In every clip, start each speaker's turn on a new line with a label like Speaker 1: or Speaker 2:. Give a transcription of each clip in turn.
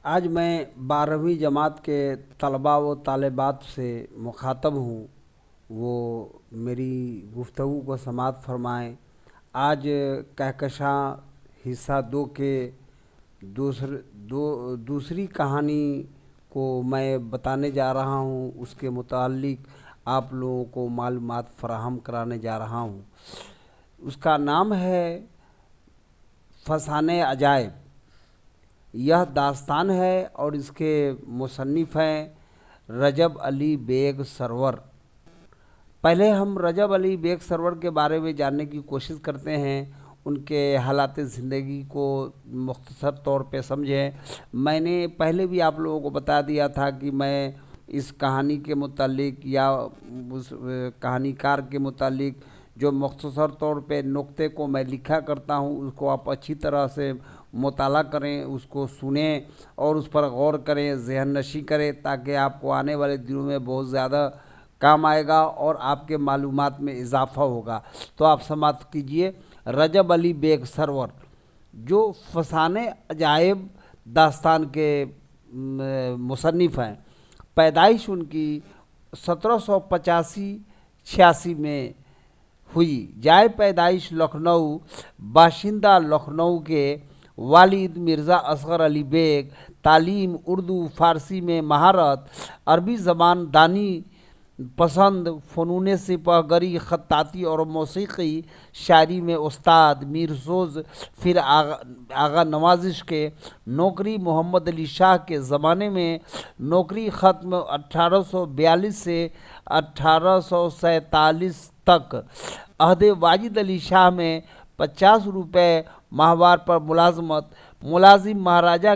Speaker 1: آج میں 12ویں جماعت کے طلباء و طالبات سے مخاطب ہوں، وہ میری گفتگو کو سماعت فرمائیں۔ آج کہکشاں حصہ 2 کے دوسری کہانی کو میں بتانے جا رہا ہوں، اس کے متعلق آپ لوگوں کو معلومات فراہم کرانے جا رہا ہوں۔ اس کا نام ہے فسانۂ عجائب۔ یہ داستان ہے اور اس کے مصنف ہیں رجب علی بیگ سرور۔ پہلے ہم رجب علی بیگ سرور کے بارے میں جاننے کی کوشش کرتے ہیں، ان کے حالات زندگی کو مختصر طور پہ سمجھیں۔ میں نے پہلے بھی آپ لوگوں کو بتا دیا تھا کہ میں اس کہانی کے متعلق یا اس کہانی کار کے متعلق جو مختصر طور پہ نقطے کو میں لکھا کرتا ہوں، اس کو آپ اچھی طرح سے مطالعہ کریں، اس کو سنیں اور اس پر غور کریں، ذہن نشی کریں، تاکہ آپ کو آنے والے دنوں میں بہت زیادہ کام آئے گا اور آپ کے معلومات میں اضافہ ہوگا۔ تو آپ سماعت کیجئے۔ رجب علی بیگ سرور جو فسانۂ عجائب داستان کے مصنف ہیں، پیدائش ان کی 1785-86 میں ہوئی۔ جائے پیدائش لکھنؤ، باشندہ لکھنؤ کے والد مرزا اصغر علی بیگ، تعلیم اردو فارسی میں مہارت، عربی زبان دانی پسند، فنون سپہ گری، خطاطی اور موسیقی، شاعری میں استاد، میر سوز، پھر آغا نوازش کے نوکری، محمد علی شاہ کے زمانے میں نوکری ختم 1842 سے 1847 تک، عہد واجد علی شاہ میں 50 روپے ماہوار پر ملازمت، ملازم مہاراجہ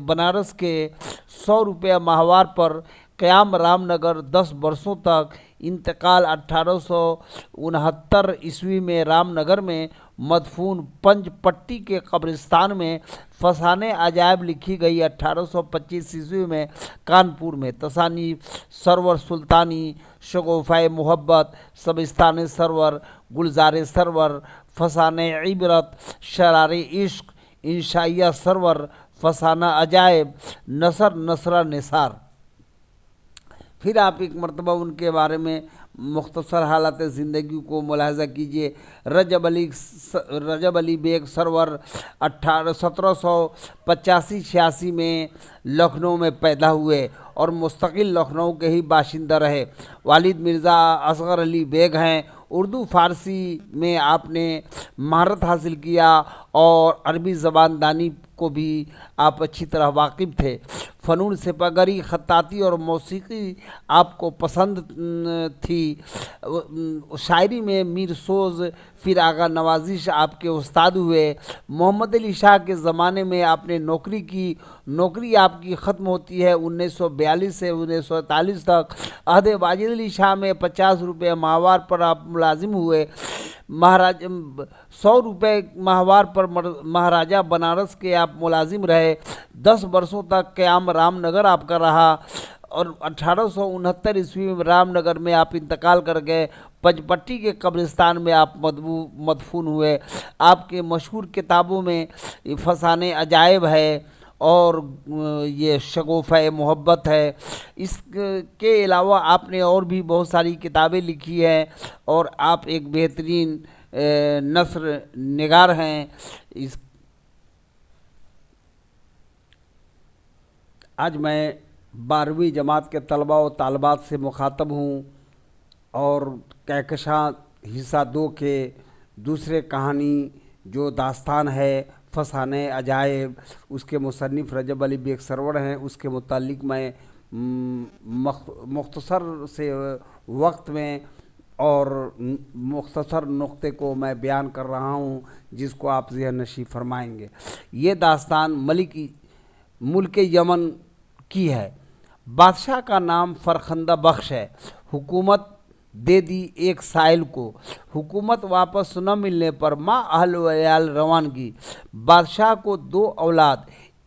Speaker 1: بنارس کے 100 روپے ماہوار پر، قیام رام نگر 10 برسوں تک، انتقال 1869 عیسوی میں رام نگر میں، مدفون پنج پٹی کے قبرستان میں۔ فسانۂ عجائب لکھی گئی 1825 عیسوی میں کانپور میں۔ تصانیف: سرور سلطانی، شگوفۂ محبت، سبستان سرور، گلزار سرور، فسانۂ عبرت، شرار عشق، انشائیہ سرور، فسانہ عجائب، نثر نثرہ نثار۔ پھر آپ ایک مرتبہ ان کے بارے میں مختصر حالات زندگی کو ملاحظہ کیجئے۔ رجب علی بیگ سرور 1785-86 میں لکھنؤ میں پیدا ہوئے اور مستقل لکھنؤ کے ہی باشندہ رہے۔ والد مرزا اصغر علی بیگ ہیں۔ اردو فارسی میں آپ نے مہارت حاصل کیا اور عربی زبان دانی کو بھی آپ اچھی طرح واقف تھے۔ فنون سپہ گری، خطاطی اور موسیقی آپ کو پسند تھی۔ شاعری میں میر سوز، پھر آغا نوازش آپ کے استاد ہوئے۔ محمد علی شاہ کے زمانے میں آپ نے نوکری کی۔ نوکری آپ کی ختم ہوتی ہے 1942 سے 1943 تک۔ عہد واجد علی شاہ میں 50 روپے ماہوار پر آپ ملازم ہوئے۔ 100 روپے ماہوار پر مہاراجہ بنارس کے آپ ملازم رہے۔ 10 برسوں تک قیام رام نگر آپ کا رہا اور 1869 عیسوی میں رام نگر میں آپ انتقال کر گئے۔ پنجپٹی کے قبرستان میں آپ مدفون ہوئے۔ آپ کے مشہور کتابوں میں فسانۂ عجائب ہے اور یہ شگوفۂ محبت ہے۔ اس کے علاوہ آپ نے اور بھی بہت ساری کتابیں لکھی ہیں اور آپ ایک بہترین نثر نگار ہیں۔ آج میں 12ویں جماعت کے طلباء و طالبات سے مخاطب ہوں اور کہکشاں حصہ 2 کے دوسرے کہانی جو داستان ہے فسانۂ عجائب، اس کے مصنف رجب علی بیگ سرور ہیں، اس کے متعلق میں مختصر سے وقت میں اور مختصر نقطے کو میں بیان کر رہا ہوں، جس کو آپ ذہن نشی فرمائیں گے۔ یہ داستان ملک یمن کی ہے۔ بادشاہ کا نام فرخندہ بخش ہے۔ حکومت دے دی ایک سائل کو۔ حکومت واپس نہ ملنے پر ماں اہل و عیال روانگی۔ بادشاہ کو 2 اولاد،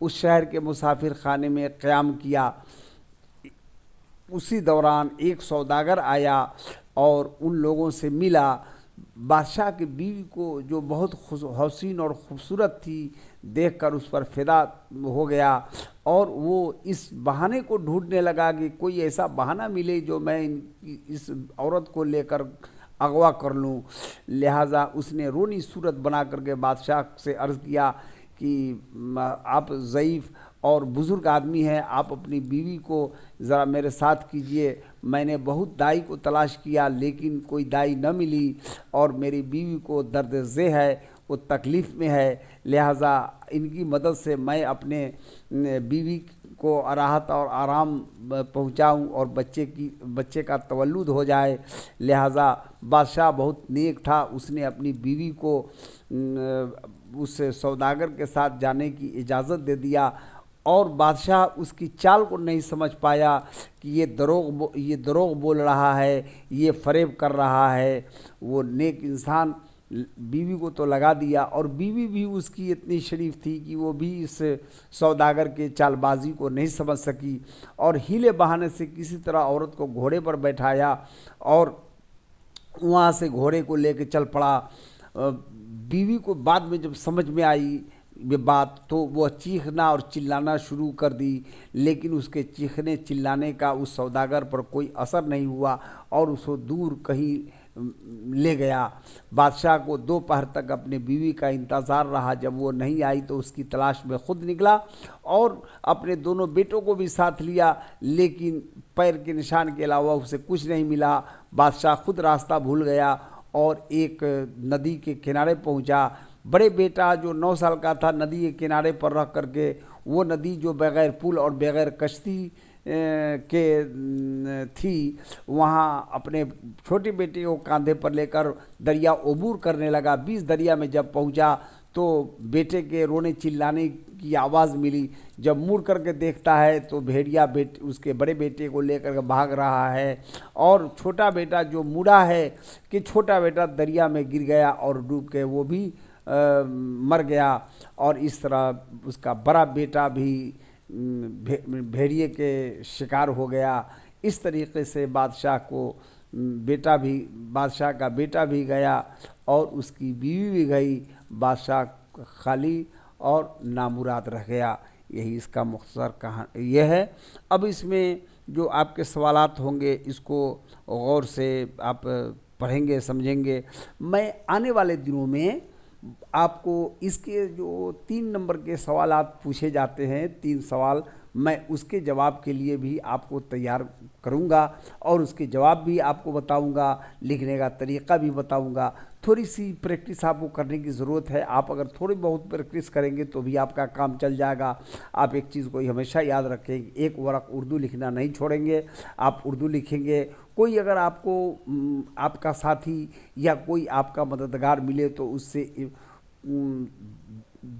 Speaker 1: اس شہر کے مسافر خانے میں قیام کیا۔ اسی دوران ایک سوداگر آیا اور ان لوگوں سے ملا۔ بادشاہ کی بیوی کو جو بہت حسین اور خوبصورت تھی دیکھ کر اس پر فدا ہو گیا، اور وہ اس بہانے کو ڈھونڈنے لگا کہ کوئی ایسا بہانہ ملے جو میں اس عورت کو لے کر اغوا کر لوں۔ لہٰذا اس نے رونی صورت بنا کر کے بادشاہ سے عرض کیا کہ آپ ضعیف اور بزرگ آدمی ہیں، آپ اپنی بیوی کو ذرا میرے ساتھ کیجئے۔ میں نے بہت دائی کو تلاش کیا لیکن کوئی دائی نہ ملی، اور میری بیوی کو درد ذہ ہے، وہ تکلیف میں ہے، لہٰذا ان کی مدد سے میں اپنے بیوی کو راحت اور آرام پہنچاؤں اور بچے کا تولد ہو جائے۔ لہٰذا بادشاہ بہت نیک تھا، اس نے اپنی بیوی کو اس سوداگر کے ساتھ جانے کی اجازت دے دیا، اور بادشاہ اس کی چال کو نہیں سمجھ پایا کہ یہ دروغ بول رہا ہے، یہ فریب کر رہا ہے۔ وہ نیک انسان بیوی کو تو لگا دیا، اور بیوی بھی اس کی اتنی شریف تھی کہ وہ بھی اس سوداگر کے چال بازی کو نہیں سمجھ سکی، اور ہیلے بہانے سے کسی طرح عورت کو گھوڑے پر بیٹھایا اور وہاں سے گھوڑے کو لے کے چل پڑا۔ بیوی کو بعد میں جب سمجھ میں آئی یہ بات تو وہ چیخنا اور چلانا شروع کر دی، لیکن اس کے چیخنے چلانے کا اس سوداگر پر کوئی اثر نہیں ہوا، اور اس کو دور کہیں لے گیا۔ بادشاہ کو دوپہر تک اپنے بیوی کا انتظار رہا، جب وہ نہیں آئی تو اس کی تلاش میں خود نکلا اور اپنے دونوں بیٹوں کو بھی ساتھ لیا، لیکن پیر کے نشان کے علاوہ اسے کچھ نہیں ملا۔ بادشاہ خود راستہ بھول گیا اور ایک ندی کے کنارے پہنچا۔ بڑے بیٹا جو 9 سال کا تھا ندی کے کنارے پر رہ کر کے، وہ ندی جو بغیر پل اور بغیر کشتی کے تھی، وہاں اپنے چھوٹے بیٹے کو کاندھے پر لے کر دریا عبور کرنے لگا۔ 20 دریا میں جب پہنچا تو بیٹے کے رونے چلانے کی آواز ملی۔ جب مڑ کر کے دیکھتا ہے تو بھیڑیا اس کے بڑے بیٹے کو لے کر کے بھاگ رہا ہے، اور چھوٹا بیٹا جو مڑا ہے کہ چھوٹا بیٹا دریا میں گر گیا اور ڈوب کے وہ بھی مر گیا، اور اس طرح اس کا بڑا بیٹا بھی بھیڑیے کے شکار ہو گیا۔ اس طریقے سے بادشاہ کا بیٹا بھی گیا اور اس کی بیوی بھی گئی، بادشاہ خالی اور نامراد رہ گیا۔ یہی اس کا مختصر کہانی یہ ہے۔ اب اس میں جو آپ کے سوالات ہوں گے اس کو غور سے آپ پڑھیں گے، سمجھیں گے۔ میں آنے والے دنوں میں آپ کو اس کے جو 3 نمبر کے سوالات پوچھے جاتے ہیں، 3 سوال، میں اس کے جواب کے لیے بھی آپ کو تیار کروں گا، اور اس کے جواب بھی آپ کو بتاؤں گا، لکھنے کا طریقہ بھی بتاؤں گا۔ تھوڑی سی پریکٹس آپ کو کرنے کی ضرورت ہے۔ آپ اگر تھوڑی بہت پریکٹس کریں گے تو بھی آپ کا کام چل جائے گا۔ آپ ایک چیز کو ہمیشہ یاد رکھیں، ایک ورق اردو لکھنا نہیں چھوڑیں گے، آپ اردو لکھیں گے۔ کوئی اگر آپ کو آپ کا ساتھی یا کوئی آپ کا مددگار ملے تو اس سے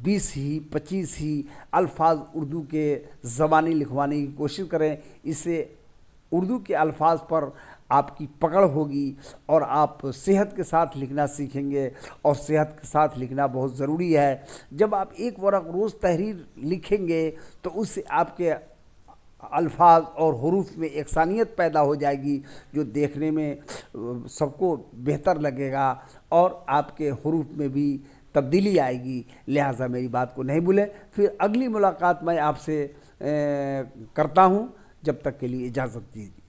Speaker 1: 20 ہی 25 ہی الفاظ اردو کے زبانی لکھوانے کی کوشش کریں۔ اس سے اردو کے الفاظ پر آپ کی پکڑ ہوگی اور آپ صحت کے ساتھ لکھنا سیکھیں گے، اور صحت کے ساتھ لکھنا بہت ضروری ہے۔ جب آپ ایک ورق روز تحریر لکھیں گے تو اس سے آپ کے الفاظ اور حروف میں یکسانیت پیدا ہو جائے گی، جو دیکھنے میں سب کو بہتر لگے گا، اور آپ کے حروف میں بھی تبدیلی آئے گی۔ لہٰذا میری بات کو نہیں بھولیں۔ پھر اگلی ملاقات میں آپ سے کرتا ہوں، جب تک کے لیے اجازت دیجیے۔